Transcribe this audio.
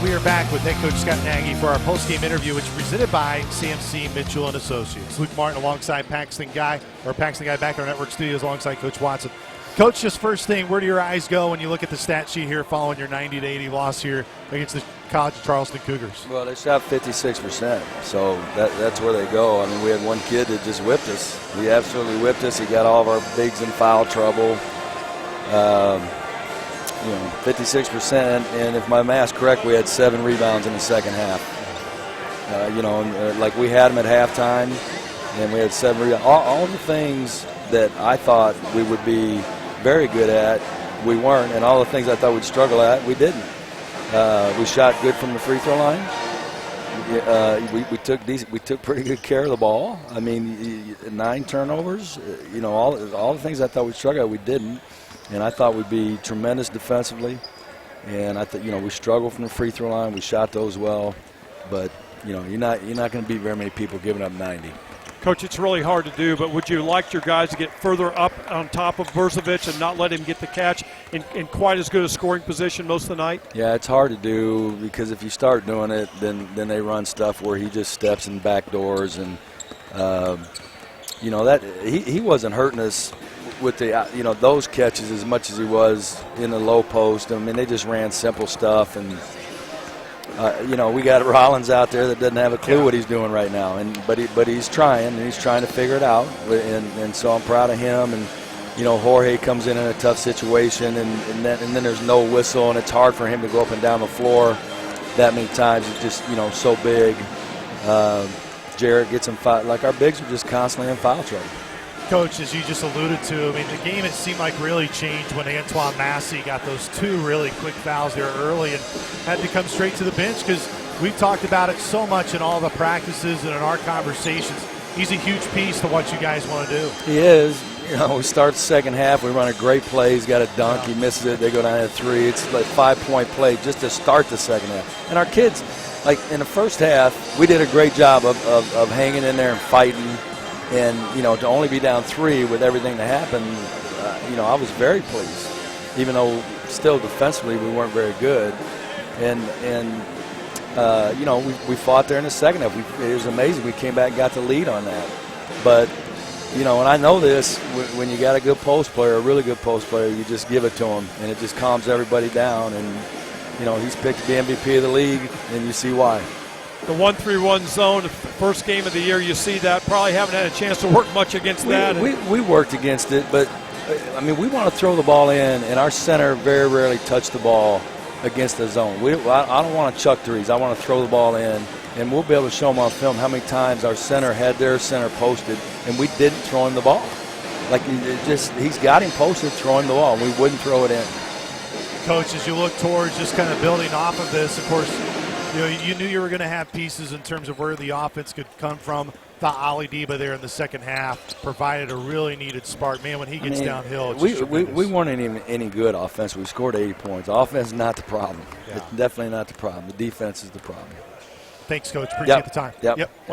We are back with head coach Scott Nagy for our post-game interview, which is presented by CMC Mitchell and Associates. Luke Martin alongside Paxton Guy back in our network studios alongside Coach Watson. Coach, just first thing, where do your eyes go when you look at the stat sheet here following your 90-80 loss here against the College of Charleston Cougars? Well, they shot 56%, so that's where they go. I mean, we had one kid that just whipped us. He absolutely whipped us. He got all of our bigs in foul trouble. 56%, and if my math's correct, we had 7 rebounds in the second half. Like we had them at halftime, and we had 7 rebounds. All the things that I thought we would be very good at, we weren't, and all the things I thought we'd struggle at, we didn't. We shot good from the free throw line. We took pretty good care of the ball. I mean, 9 turnovers. All the things I thought we'd struggle at, we didn't. And I thought we'd be tremendous defensively. And I thought, we struggled from the free throw line. We shot those well, but you're not going to beat very many people giving up 90. Coach, it's really hard to do, but would you like your guys to get further up on top of Versovich and not let him get the catch in quite as good a scoring position most of the night? Yeah, it's hard to do because if you start doing it, then they run stuff where he just steps in back doors, and that he wasn't hurting us with the those catches as much as he was in the low post. I mean, they just ran simple stuff, and we got Rollins out there that doesn't have a clue what he's doing right now, but he's trying, and he's trying to figure it out, and so I'm proud of him. And Jorge comes in a tough situation, and then there's no whistle, and it's hard for him to go up and down the floor that many times. It's just so big. Jarrett gets him foul. Like, our bigs are just constantly in foul trouble. Coach, as you just alluded to, I mean, the game, it seemed like really changed when Antoine Massey got those 2 really quick fouls there early and had to come straight to the bench, because we've talked about it so much in all the practices and in our conversations. He's a huge piece to what you guys want to do. He is. We start the second half. We run a great play. He's got a dunk. He misses it. They go down at 3. It's like 5-point play just to start the second half. And our kids, like in the first half, we did a great job of hanging in there and fighting. And, to only be down 3 with everything that happened, I was very pleased, even though still defensively we weren't very good. And we fought there in the second half. It was amazing. We came back and got the lead on that. But, and I know this, when you got a good post player, a really good post player, you just give it to him, and it just calms everybody down. And, he's picked to be MVP of the league, and you see why. The 1-3-1 zone, first game of the year, you see that. Probably haven't had a chance to work much against that. We worked against it, but, we want to throw the ball in, and our center very rarely touch the ball against the zone. I don't want to chuck threes. I want to throw the ball in, and we'll be able to show them on film how many times our center had their center posted, and we didn't throw him the ball. Like, he's got him posted, throwing the ball, and we wouldn't throw it in. Coach, as you look towards just kind of building off of this, of course, you knew you were going to have pieces in terms of where the offense could come from. Thought Ali Diba there in the second half provided a really needed spark. Man, when he gets downhill, it's we weren't any good offense. We scored 80 points. Offense is not the problem. Yeah. It's definitely not the problem. The defense is the problem. Thanks, Coach. Appreciate the time. Yep.